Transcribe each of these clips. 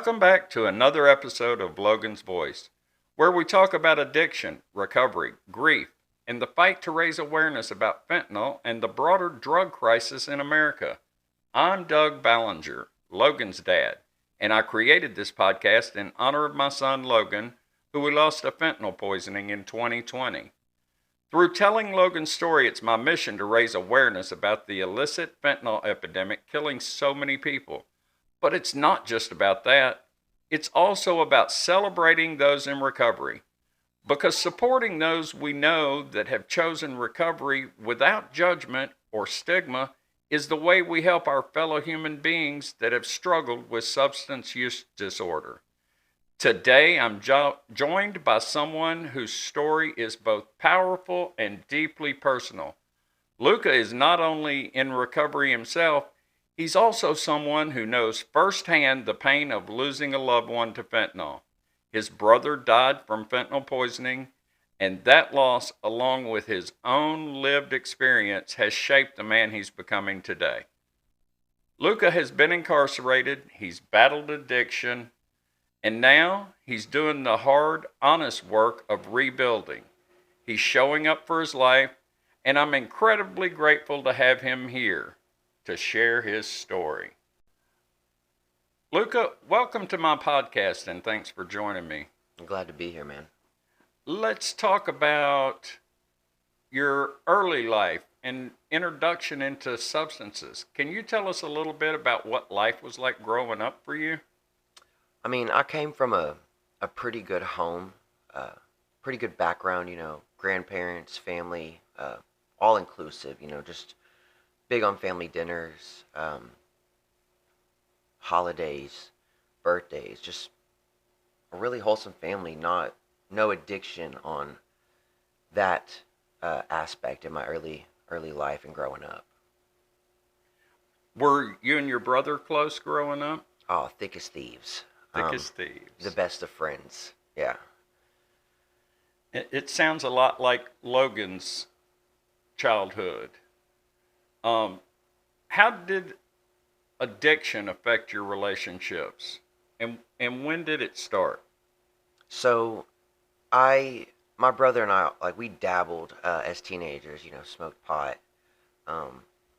Welcome back to another episode of Logan's Voice, where we talk about addiction, recovery, grief, and the fight to raise awareness about fentanyl and the broader drug crisis in America. I'm Doug Ballinger, Logan's dad, and I created this podcast in honor of my son Logan, who we lost to fentanyl poisoning in 2020. Through telling Logan's story, it's my mission to raise awareness about the illicit fentanyl epidemic killing so many people. But it's not just about that. It's also about celebrating those in recovery. Because supporting those we know that have chosen recovery without judgment or stigma is the way we help our fellow human beings that have struggled with substance use disorder. Today, I'm joined by someone whose story is both powerful and deeply personal. Luca is not only in recovery himself, he's also someone who knows firsthand the pain of losing a loved one to fentanyl. His brother died from fentanyl poisoning, and that loss, along with his own lived experience, has shaped the man he's becoming today. Luca has been incarcerated, he's battled addiction, and now he's doing the hard, honest work of rebuilding. He's showing up for his life, and I'm incredibly grateful to have him here to share his story. Luca, welcome to my podcast and thanks for joining me. I'm glad to be here, man. Let's talk about your early life and introduction into substances. Can you tell us a little bit about what life was like growing up for you? I mean, I came from a pretty good home, pretty good background, grandparents, family, all inclusive, just big on family dinners, holidays, birthdays, just a really wholesome family, no addiction on that aspect in my early life and growing up. Were you and your brother close growing up? Oh, thick as thieves. Thick as thieves. The best of friends, yeah. It sounds a lot like Logan's childhood. How did addiction affect your relationships, and when did it start? So, my brother and I, we dabbled as teenagers. Smoked pot,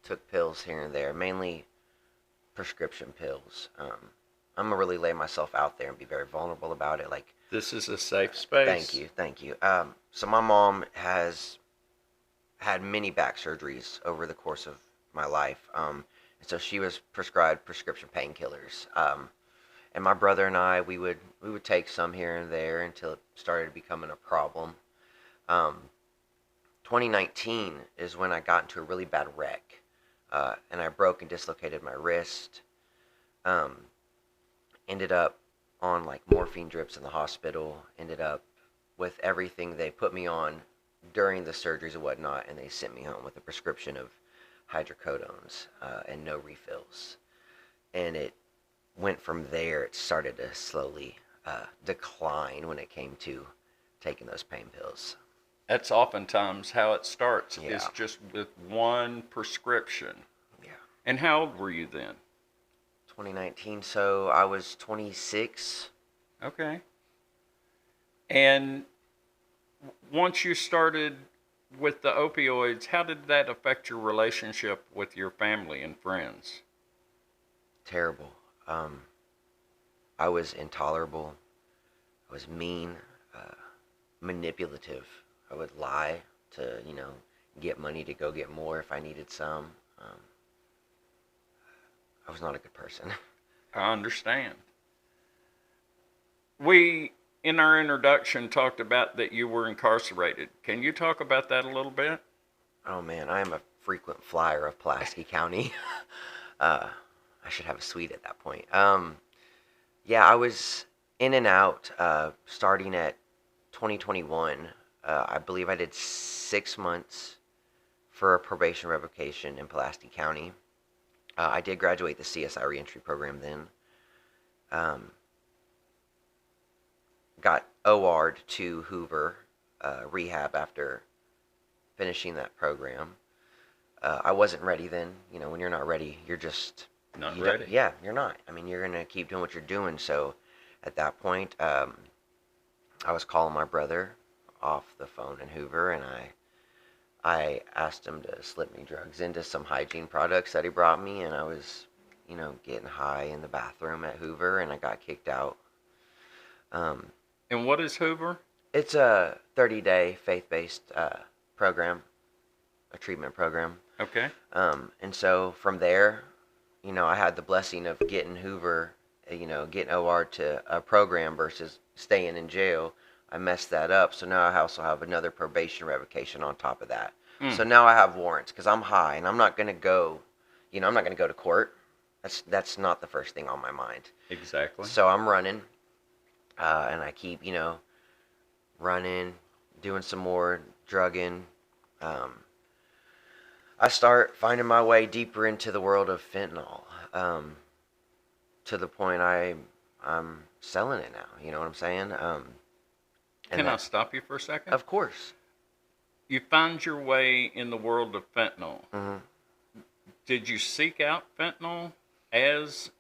took pills here and there, mainly prescription pills. I'm gonna really lay myself out there and be very vulnerable about it. This is a safe space. Thank you. So my mom has had many back surgeries over the course of my life. And so she was prescribed prescription painkillers. And my brother and I, we would take some here and there until it started becoming a problem. 2019 is when I got into a really bad wreck. And I broke and dislocated my wrist. Ended up on morphine drips in the hospital. Ended up with everything they put me on during the surgeries and whatnot, and they sent me home with a prescription of hydrocodones and no refills. And it went from there. It started to slowly decline when it came to taking those pain pills. That's oftentimes how it starts. Yeah. It's just with one prescription. Yeah. And how old were you then? 2019, so I was 26. Okay. And once you started with the opioids, how did that affect your relationship with your family and friends? Terrible. I was intolerable. I was mean, manipulative. I would lie to, get money to go get more if I needed some. I was not a good person. I understand. We, in our introduction, talked about that you were incarcerated. Can you talk about that a little bit? Oh man, I am a frequent flyer of Pulaski County. I should have a suite at that point. Yeah, I was in and out starting at 2021. I believe I did 6 months for a probation revocation in Pulaski County. I did graduate the CSI reentry program then. Got OR'd to Hoover rehab after finishing that program. I wasn't ready then. When you're not ready, you're just Not ready. Yeah, you're not. I mean, you're gonna keep doing what you're doing. So, at that point, I was calling my brother off the phone in Hoover, and I asked him to slip me drugs into some hygiene products that he brought me, and I was, getting high in the bathroom at Hoover, and I got kicked out. Um, And what is Hoover? it's a 30-day faith-based program, a treatment program. Okay. And so from there, I had the blessing of getting Hoover, getting OR to a program versus staying in jail. I messed that up, so now I also have another probation revocation on top of that. So now I have warrants because I'm high and I'm not gonna go, I'm not gonna go to court. That's not the first thing on my mind. Exactly. So I'm running, and I keep, running, doing some more drugging. I start finding my way deeper into the world of fentanyl, to the point I'm selling it now. You know what I'm saying? Can I stop you for a second? Of course. You found your way in the world of fentanyl. Mm-hmm. Did you seek out fentanyl as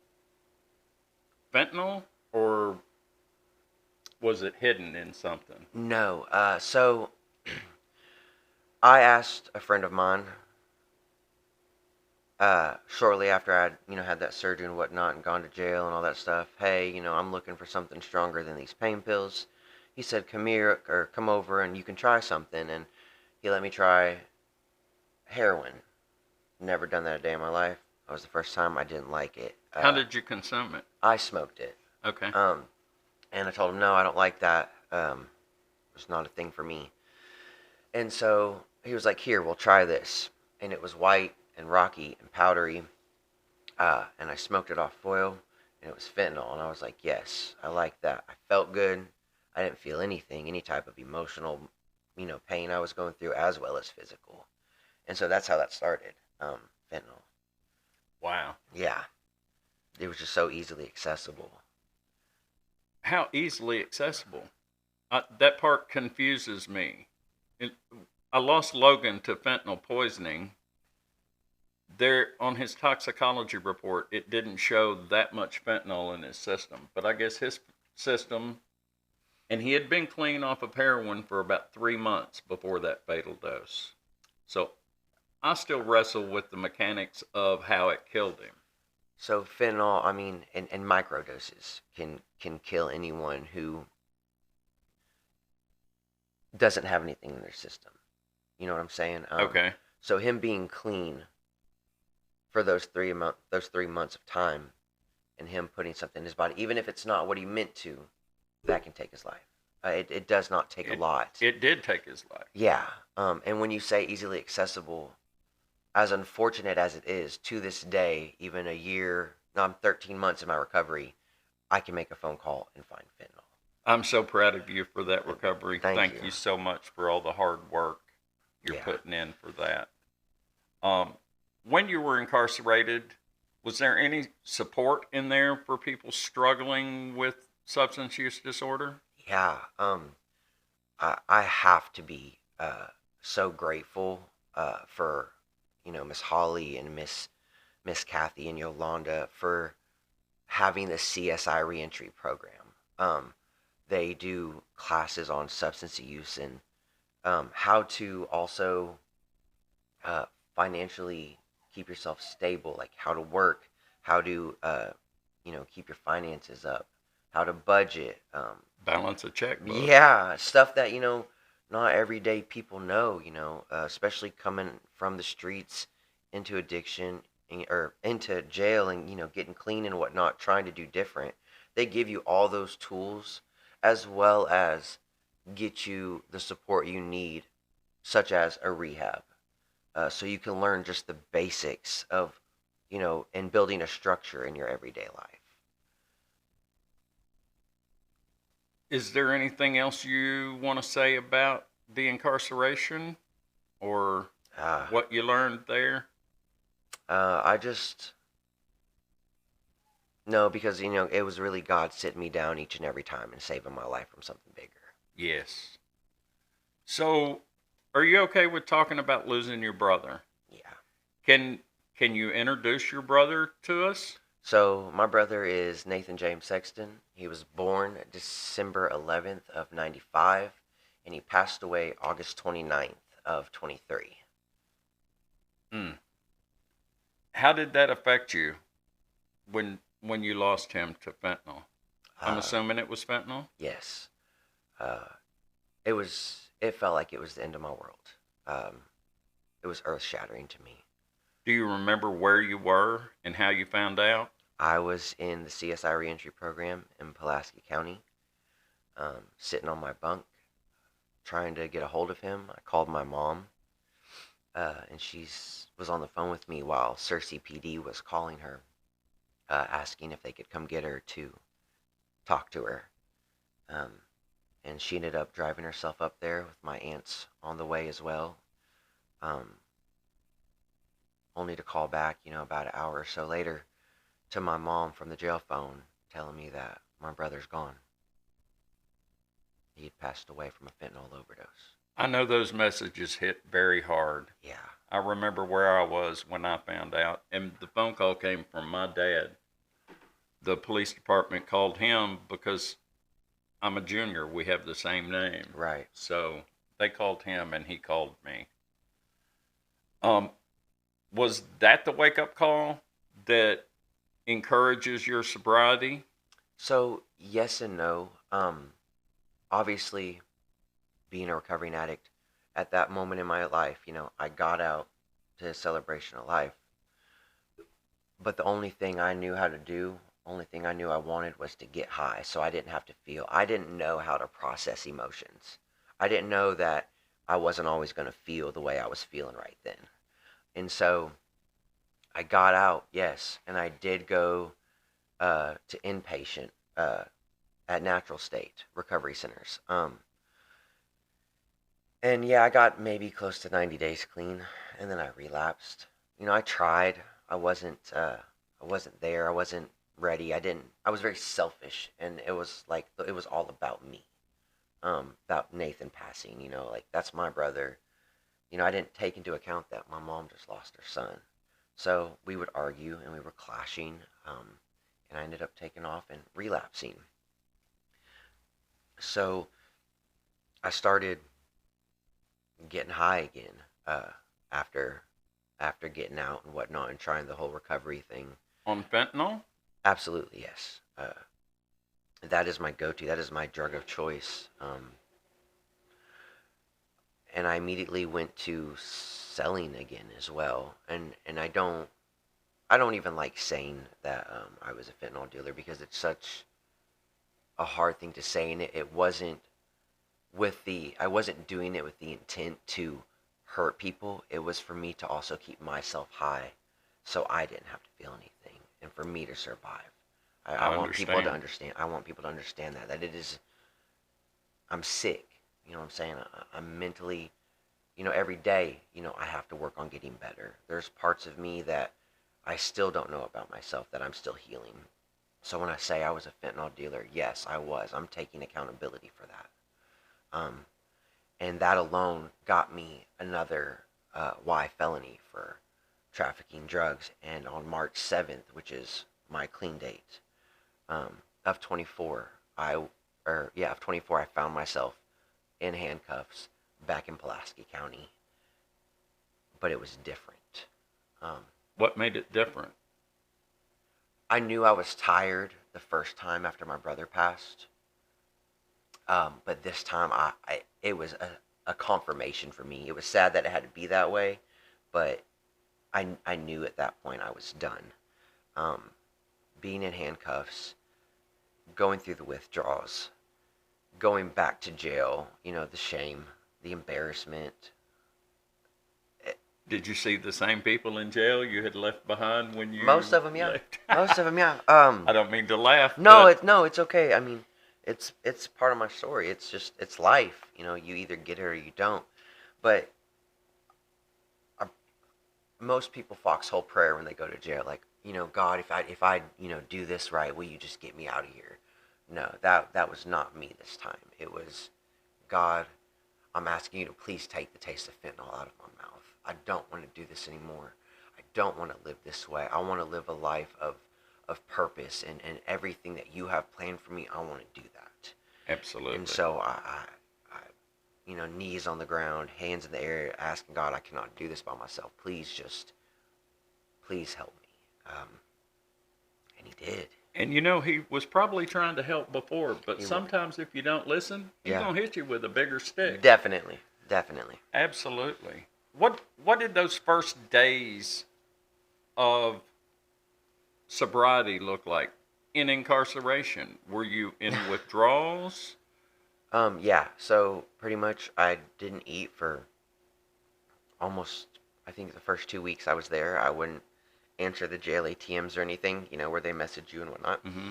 fentanyl, or was it hidden in something? No. So I asked a friend of mine, shortly after I'd, had that surgery and whatnot and gone to jail and all that stuff. Hey, I'm looking for something stronger than these pain pills. He said, come here or come over and you can try something. And he let me try heroin. Never done that a day in my life. That was the first time. I didn't like it. How did you consume it? I smoked it. Okay. And I told him, no, I don't like that. It's not a thing for me. And so he was like, here, we'll try this. And it was white and rocky and powdery. And I smoked it off foil, and it was fentanyl. And I was like, yes, I like that. I felt good. I didn't feel anything, any type of emotional, pain I was going through, as well as physical. And so that's how that started, fentanyl. Wow. Yeah. It was just so easily accessible. How easily accessible? That part confuses me. I lost Logan to fentanyl poisoning. There, on his toxicology report, it didn't show that much fentanyl in his system. But I guess his system, and he had been clean off of heroin for about 3 months before that fatal dose. So I still wrestle with the mechanics of how it killed him. So fentanyl, I mean, in microdoses can kill anyone who doesn't have anything in their system. You know what I'm saying? Okay. So him being clean for those 3 months of time, and him putting something in his body, even if it's not what he meant to, that can take his life. It does not take a lot. It did take his life. Yeah. And when you say easily accessible, as unfortunate as it is, to this day, even a year, no, I'm 13 months in my recovery, I can make a phone call and find fentanyl. I'm so proud of you for that recovery. Thank you so much for all the hard work you're putting in for that. When you were incarcerated, was there any support in there for people struggling with substance use disorder? Yeah. I have to be so grateful for Miss Holly and Miss Kathy and Yolanda for having the CSI reentry program. They do classes on substance use and how to also financially keep yourself stable, like how to work, how to keep your finances up, how to budget, Balance a checkbook. yeah, stuff that not everyday people know. Especially coming from the streets into addiction or into jail and getting clean and whatnot, trying to do different. They give you all those tools as well as get you the support you need, such as a rehab. So you can learn just the basics of, and building a structure in your everyday life. Is there anything else you want to say about the incarceration or what you learned there? I just, no, because, it was really God sitting me down each and every time and saving my life from something bigger. Yes. So, are you okay with talking about losing your brother? Yeah. Can you introduce your brother to us? So my brother is Nathan James Sexton. He was born December 11th of 95, and he passed away August 29th of 23. Mm. How did that affect you when you lost him to fentanyl? I'm Uh, assuming it was fentanyl. yes. Uh, it felt like it was the end of my world. Um, it was earth shattering to me. Do you remember where you were and how you found out? I was in the CSI reentry program in Pulaski County, sitting on my bunk, trying to get a hold of him. I called my mom, and she was on the phone with me while Searcy PD was calling her, asking if they could come get her to talk to her. Um, and she ended up driving herself up there with my aunts on the way as well. Um, Only to call back, about an hour or so later to my mom from the jail phone telling me that my brother's gone. He had passed away from a fentanyl overdose. I know those messages hit very hard. Yeah. I remember where I was when I found out, and the phone call came from my dad. The police department called him because I'm a junior. We have the same name. Right. So they called him and he called me. Um, was that the wake up call that encourages your sobriety? So, yes and no. Obviously, being a recovering addict, at that moment in my life, I got out to a celebration of life. But the only thing I knew how to do, only thing I knew I wanted was to get high so I didn't have to feel. I didn't know how to process emotions. I didn't know that I wasn't always going to feel the way I was feeling right then. And so I got out, yes, and I did go to inpatient at Natural State Recovery Centers. And yeah, I got maybe close to 90 days clean, and then I relapsed. I tried. I wasn't there. I wasn't ready. I didn't. I was very selfish, and it was like it was all about me. About Nathan passing. Like that's my brother. I didn't take into account that my mom just lost her son. So we would argue, and we were clashing. And I ended up taking off and relapsing. So I started getting high again after getting out and whatnot and trying the whole recovery thing. On fentanyl? Absolutely, yes. That is my go-to. That is my drug of choice. And I immediately went to selling again as well. And I don't even like saying that I was a fentanyl dealer because it's such a hard thing to say, and it wasn't I wasn't doing it with the intent to hurt people. It was for me to also keep myself high so I didn't have to feel anything and for me to survive. I want people to understand. I want people to understand that it is, I'm sick. You know what I'm saying? I'm mentally, every day, I have to work on getting better. There's parts of me that I still don't know about myself that I'm still healing. So when I say I was a fentanyl dealer, yes, I was. I'm taking accountability for that. And that alone got me another Y felony for trafficking drugs. And on March 7th, which is my clean date, of 24, of 24, I found myself in handcuffs back in Pulaski County. But it was different. What made it different? I knew I was tired the first time after my brother passed. But this time, it was a confirmation for me. It was sad that it had to be that way, but I knew at that point I was done. Being in handcuffs, going through the withdrawals, going back to jail, the shame, the embarrassment. Did you see the same people in jail you had left behind when you Most of them, yeah. left? Most of them, yeah. I don't mean to laugh. No, but it's okay. I mean, it's part of my story. It's life. You either get it or you don't. But most people foxhole prayer when they go to jail, like, God, if I do this right, will you just get me out of here? No, that was not me this time. It was, God, I'm asking you to please take the taste of fentanyl out of my mouth. I don't want to do this anymore. I don't want to live this way. I want to live a life of purpose and everything that you have planned for me. I want to do that. And Absolutely. so I, knees on the ground, hands in the air, asking God, I cannot do this by myself. Please help me. And He did. And he was probably trying to help before, but He was. sometimes if you don't listen, he's Yeah, going to hit you with a bigger stick. definitely, definitely. Absolutely. What did those first days of sobriety look like in incarceration? Were you in withdrawals? Yeah. So pretty much, I didn't eat for almost. I think the first 2 weeks I was there, I wouldn't answer the jail ATMs or anything. Where they message you and whatnot. Mm-hmm.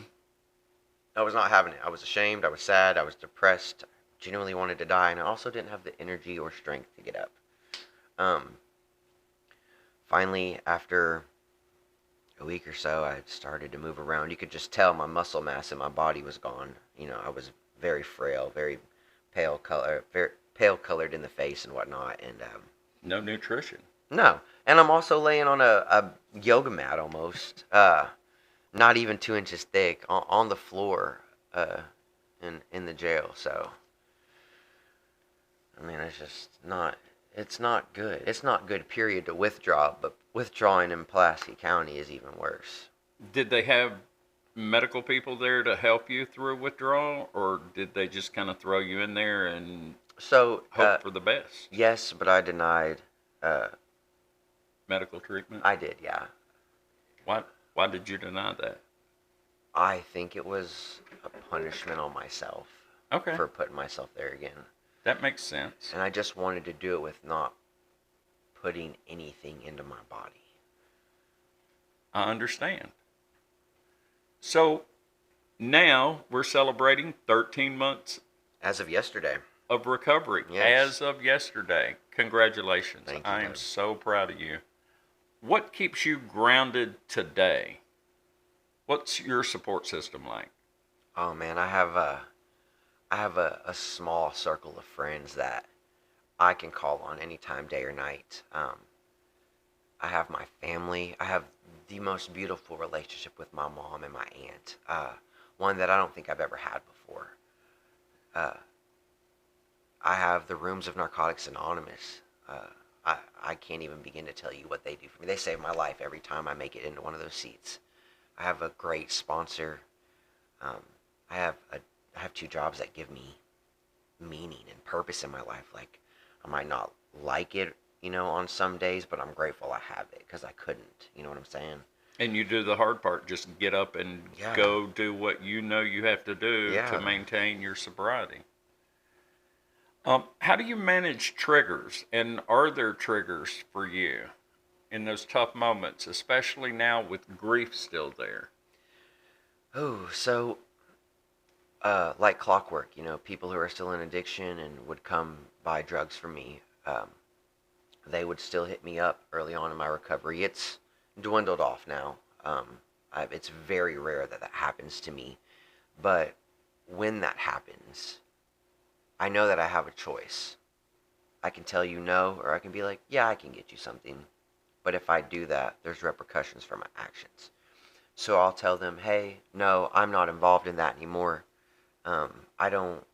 I was not having it. I was ashamed. I was sad. I was depressed. Genuinely wanted to die, and I also didn't have the energy or strength to get up. Um, Finally, after a week or so, I started to move around. You could just tell my muscle mass in my body was gone. I was very frail, very pale colored in the face and whatnot. And No nutrition. no, and I'm also laying on a yoga mat almost, not even 2 inches thick, on the floor, in the jail. So I mean, it's just not. It's not good. It's not good, period, to withdraw, but withdrawing in Pulaski County is even worse. Did they have medical people there to help you through withdrawal, or did they just kind of throw you in there and So, hope for the best? yes, but I denied. Uh, Medical treatment? I did, yeah. Why did you deny that? I think it was a punishment on myself Okay, for putting myself there again. that makes sense. And I just wanted to do it with not putting anything into my body. I understand. So now we're celebrating 13 months As of yesterday. of recovery Yes. as of yesterday. Congratulations. Thank you, I am man. so proud of you. What keeps you grounded today? What's your support system like? Oh man, I have a small circle of friends that I can call on anytime, day or night. I have my family. I have the most beautiful relationship with my mom and my aunt. One that I don't think I've ever had before. Uh, I have the Rooms of Narcotics Anonymous. I can't even begin to tell you what they do for me. They save my life every time I make it into one of those seats. I have a great sponsor. Um, I have 2 jobs that give me meaning and purpose in my life. Like, I might not like it, on some days, but I'm grateful I have it because I couldn't. You know what I'm saying? And you do the hard part, just get up and Yeah. go do what you know you have to do Yeah. to maintain your sobriety. How do you manage triggers, and are there triggers for you in those tough moments, especially now with grief still there? Oh, so like clockwork, people who are still in addiction and would come buy drugs from me, they would still hit me up early on in my recovery. It's dwindled off now. It's very rare that happens to me, but when that happens, I know that I have a choice. I can tell you no, or I can be like, yeah, I can get you something. But if I do that, there's repercussions for my actions. So I'll tell them, hey, no, I'm not involved in that anymore. I don't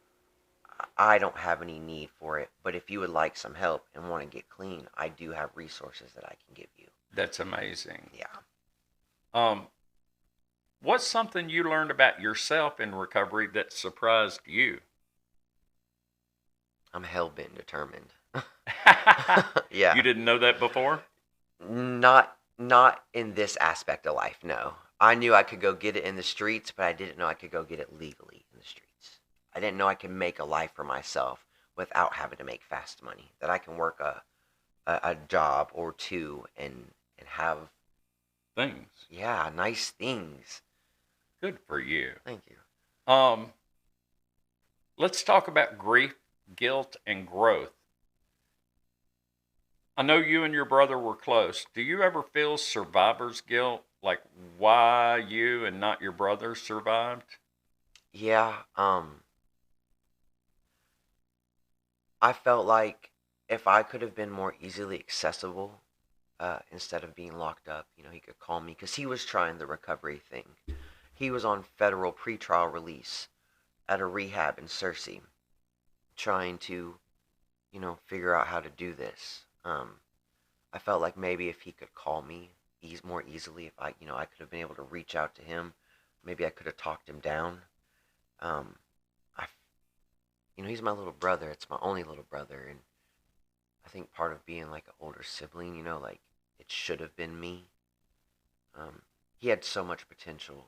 have any need for it. But if you would like some help and want to get clean, I do have resources that I can give you. That's amazing. Yeah. What's something you learned about yourself in recovery that surprised you? I'm hell-bent determined. You Yeah. didn't know that before? Not in this aspect of life, no. I knew I could go get it in the streets, but I didn't know I could go get it legally in the streets. I didn't know I could make a life for myself without having to make fast money. That I can work a job or 2 and have, Things. yeah, nice things. Good for you. Thank you. Let's talk about grief, guilt, and growth. I know you and your brother were close. Do you ever feel survivor's guilt? Like why you and not your brother survived? Yeah, I felt like if I could have been more easily accessible, instead of being locked up. He could call me because he was trying the recovery thing. He was on federal pretrial release at a rehab in Searcy, trying to, figure out how to do this. I felt like maybe if he could call me more easily, if I could have been able to reach out to him, maybe I could have talked him down. Um, I, he's my little brother. It's my only little brother, and I think part of being like an older sibling, like it should have been me. He had so much potential.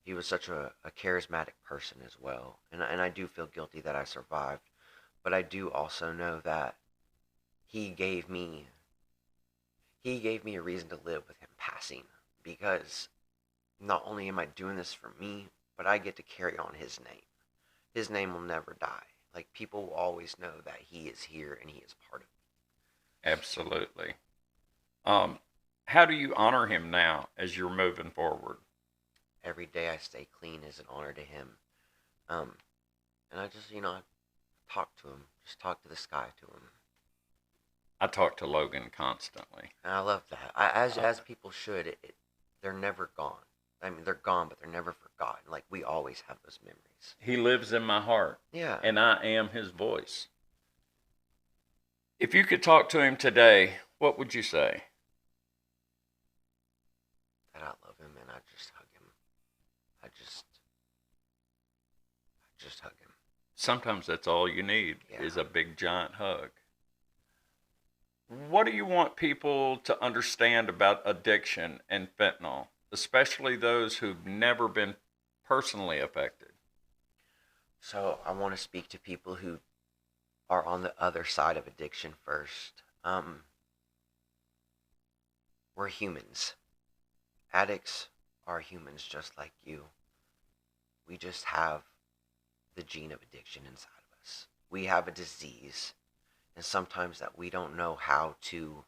He was such a charismatic person as well, and I do feel guilty that I survived, but I do also know that he gave me a reason to live with him passing, because not only am I doing this for me, but I get to carry on his name. His name will never die. Like, people will always know that he is here and he is part of it. Absolutely. How do you honor him now as you're moving forward? Every day I stay clean is an honor to him. And I just, I talk to him. Just talk to the sky to him. I talk to Logan constantly. And I love that. As people should. They're never gone. I mean, they're gone, but they're never forgotten. Like, we always have those memories. He lives in my heart. Yeah. And I am his voice. If you could talk to him today, what would you say? That I love him and I just hug him. I just hug him. Sometimes that's all you need is a big giant hug. What do you want people to understand about addiction and fentanyl, especially those who've never been personally affected? So I want to speak to people who are on the other side of addiction first. We're humans. Addicts are humans just like you. We just have the gene of addiction inside of us. We have a disease, and sometimes that we don't know how to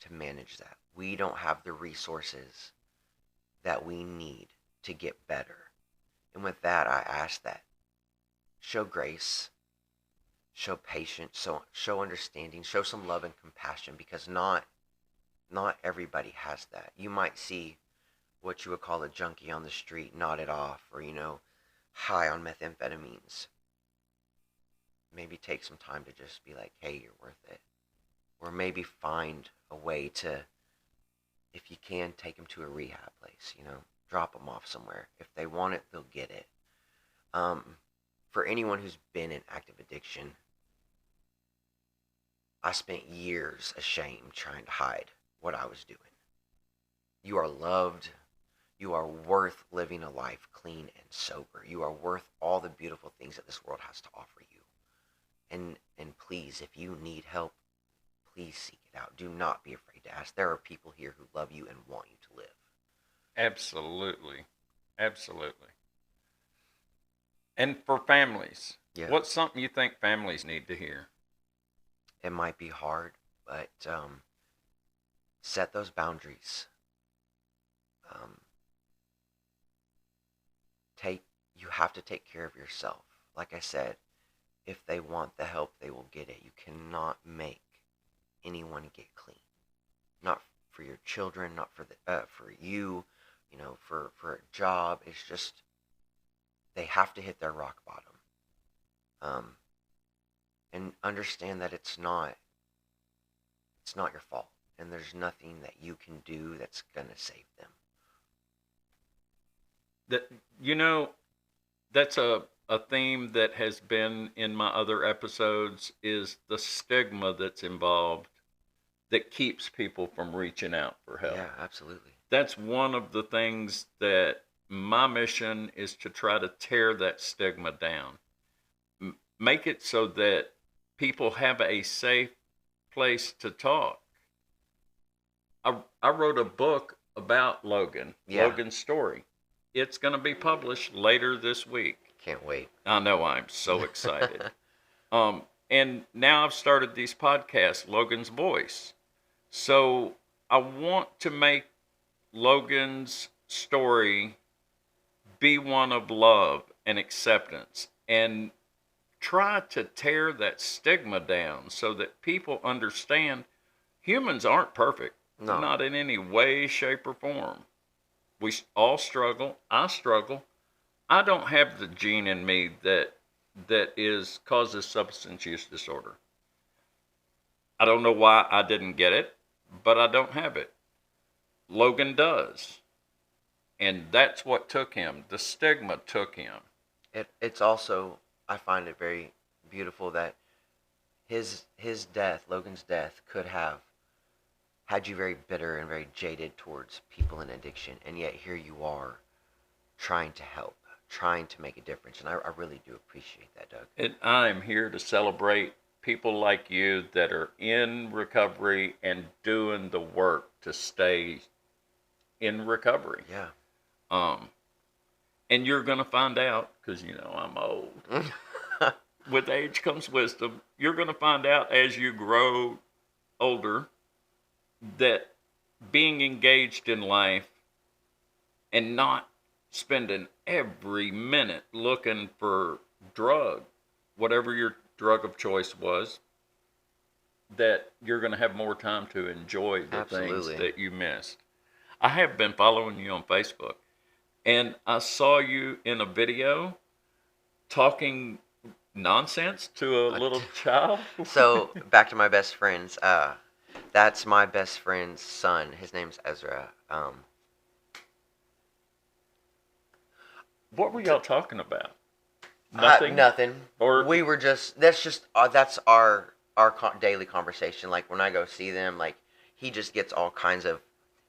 manage that. We don't have the resources that we need to get better. And with that, I ask that show grace, show patience, show understanding, show some love and compassion, because not everybody has that. You might see what you would call a junkie on the street nodded off, or high on methamphetamines. Maybe take some time to just be like, hey, you're worth it. Or maybe find a way to, if you can, take them to a rehab place, drop them off somewhere. If they want it, they'll get it. For anyone who's been in active addiction, I spent years ashamed trying to hide what I was doing. You are loved. You are worth living a life clean and sober. You are worth all the beautiful things that this world has to offer you. And please, if you need help, please seek it out. Do not be afraid to ask. There are people here who love you and want you to live. Absolutely. Absolutely. And for families, what's something you think families need to hear? It might be hard, but set those boundaries. You have to take care of yourself. Like I said, if they want the help, they will get it. You cannot make anyone get clean. Not for your children, not for for you, for a job. It's just they have to hit their rock bottom. And understand that it's not your fault, and there's nothing that you can do that's gonna save them. That's a theme that has been in my other episodes, is the stigma that's involved that keeps people from reaching out for help. Yeah, absolutely. That's one of the things that my mission is, to try to tear that stigma down. Make it so that people have a safe place to talk. I wrote a book about Logan, Logan's story. It's going to be published later this week. Can't wait. I know, I'm so excited. And now I've started these podcasts, Logan's Voice. So I want to make Logan's story be one of love and acceptance, and try to tear that stigma down so that people understand Humans aren't perfect, No. not in any way, shape, or form. We all struggle. I struggle. I don't have the gene in me that is causes substance use disorder. I don't know why I didn't get it, but I don't have it. Logan does. And that's what took him. The stigma took him. It's also, I find it very beautiful that his death, Logan's death, could have had you very bitter and very jaded towards people in addiction, and yet here you are trying to help, trying to make a difference, and I really do appreciate that, Doug. And I'm here to celebrate people like you that are in recovery and doing the work to stay in recovery. Yeah. Um, and you're going to find out, because you know I'm old. With age comes wisdom. You're going to find out as you grow older that being engaged in life and not spending every minute looking for drug, whatever your drug of choice was, that you're going to have more time to enjoy the Absolutely. things that you missed. I have been following you on Facebook, and I saw you in a video talking nonsense to a little child. So back to my best friends. That's my best friend's son. His name's Ezra. What were y'all talking about? Nothing. Nothing. Or We were just. That's our daily conversation. Like when I go see them, like he just gets all kinds of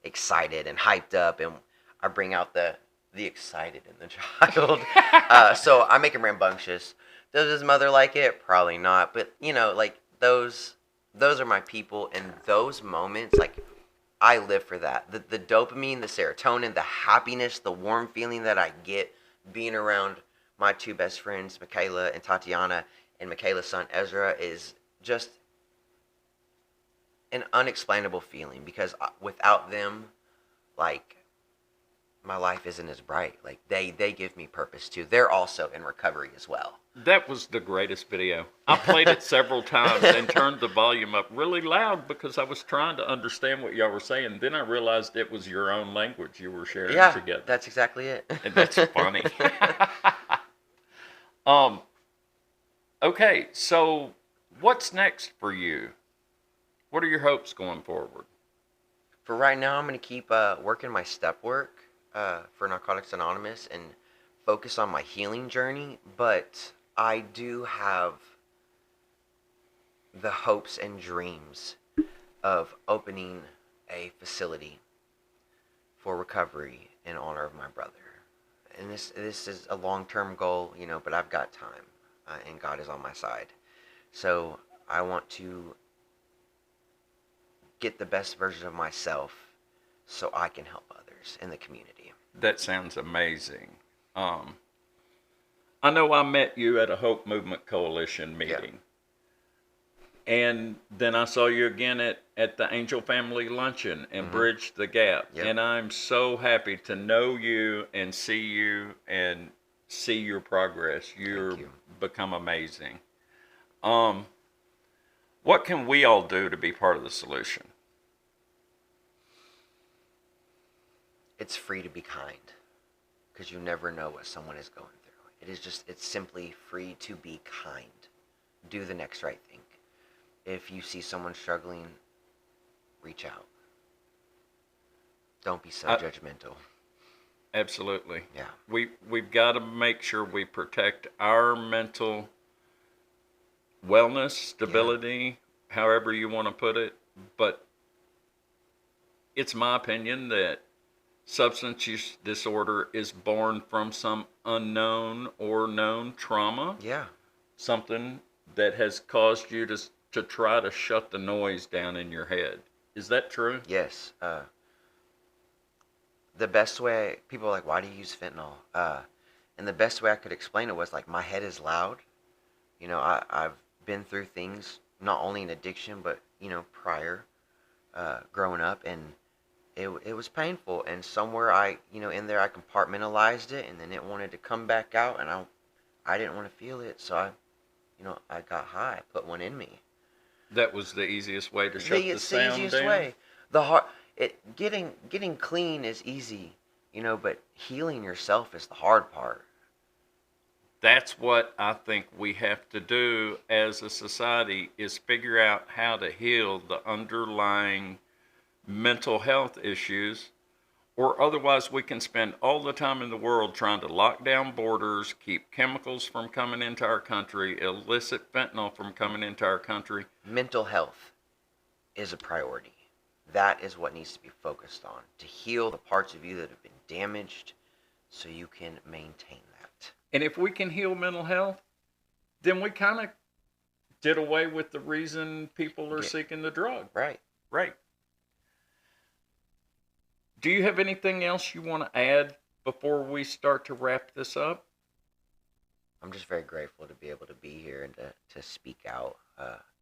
excited and hyped up, and I bring out the excited in the child. So I make him rambunctious. Does his mother like it? Probably not. But you know, like those are my people, and those moments, like I live for that. The dopamine, the serotonin, the happiness, the warm feeling that I get being around my two best friends, Michaela and Tatiana, and Michaela's son Ezra, is just an unexplainable feeling, because without them, like my life isn't as bright. Like they give me purpose too. They're also in recovery as well. that was the greatest video. I played it several times and turned the volume up really loud because I was trying to understand what y'all were saying. Then I realized it was your own language you were sharing Yeah, together. that's exactly it. And that's funny. um. Okay, so what's next for you? What are your hopes going forward? For right now, I'm going to keep working my step work for Narcotics Anonymous and focus on my healing journey. But I do have the hopes and dreams of opening a facility for recovery in honor of my brother. And this is a long-term goal, you know, but I've got time, and God is on my side. So I want to get the best version of myself so I can help others in the community. That sounds amazing. I know I met you at a Hope Movement Coalition meeting. Yeah. And then I saw you again at the Angel Family Luncheon and Bridge the Gap. Yep. And I'm so happy to know you and see your progress. You've become amazing. What can we all do to be part of the solution? It's free to be kind, because you never know what someone is going through. It's simply free to be kind. Do the next right thing. If you see someone struggling, reach out. Don't be so judgmental. Absolutely. Yeah. We've got to make sure we protect our mental wellness, stability, however you want to put it. But it's my opinion that substance use disorder is born from some unknown or known trauma. Yeah. Something that has caused you to try to shut the noise down in your head. Is that true? Yes. The best way, people are like, why do you use fentanyl? And the best way I could explain it was like, my head is loud. You know, I've been through things, not only in addiction, but, you know, prior, growing up, and it was painful. And somewhere in there I compartmentalized it, and then it wanted to come back out, and I didn't want to feel it. So I got high, put one in me. That was the easiest way to shut the It's the sound easiest down. way. The hard, getting clean is easy, but healing yourself is the hard part. That's what I think we have to do as a society is figure out how to heal the underlying mental health issues, or otherwise we can spend all the time in the world trying to lock down borders, keep chemicals from coming into our country, illicit fentanyl from coming into our country. Mental health is a priority. That is what needs to be focused on, to heal the parts of you that have been damaged so you can maintain that. And if we can heal mental health, then we kind of did away with the reason people are seeking the drug. Right. Right. Do you have anything else you want to add before we start to wrap this up? I'm just very grateful to be able to be here and to speak out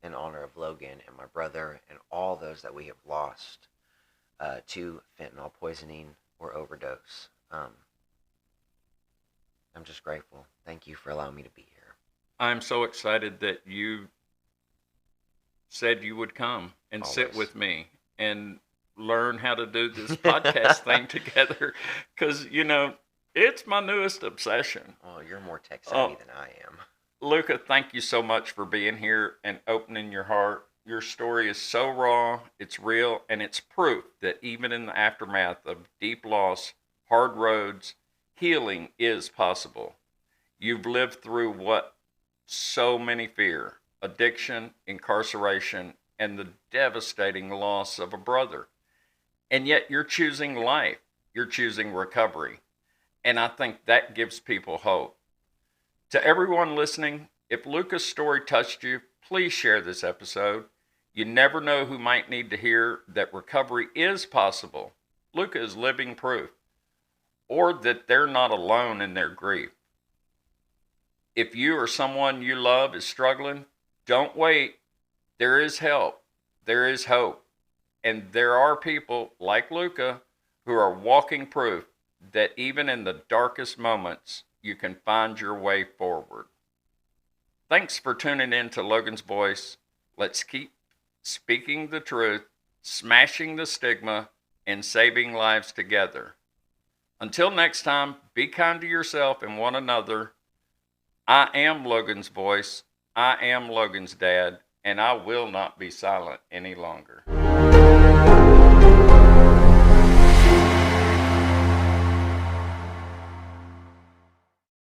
in honor of Logan and my brother and all those that we have lost to fentanyl poisoning or overdose. I'm just grateful. Thank you for allowing me to be here. I'm so excited that you said you would come and sit with me and learn how to do this podcast thing together, because it's my newest obsession. Oh, you're more tech savvy than I am. Luca, thank you so much for being here and opening your heart. Your story is so raw, it's real, and it's proof that even in the aftermath of deep loss, hard roads, healing is possible. You've lived through what so many fear: addiction, incarceration, and the devastating loss of a brother. And yet you're choosing life. You're choosing recovery. And I think that gives people hope. To everyone listening, if Luca's story touched you, please share this episode. You never know who might need to hear that recovery is possible. Luca is living proof. Or that they're not alone in their grief. If you or someone you love is struggling, don't wait. There is help. There is hope. And there are people like Luca who are walking proof that even in the darkest moments, you can find your way forward. Thanks for tuning in to Logan's Voice. Let's keep speaking the truth, smashing the stigma, and saving lives together. Until next time, be kind to yourself and one another. I am Logan's voice. I am Logan's dad, and I will not be silent any longer.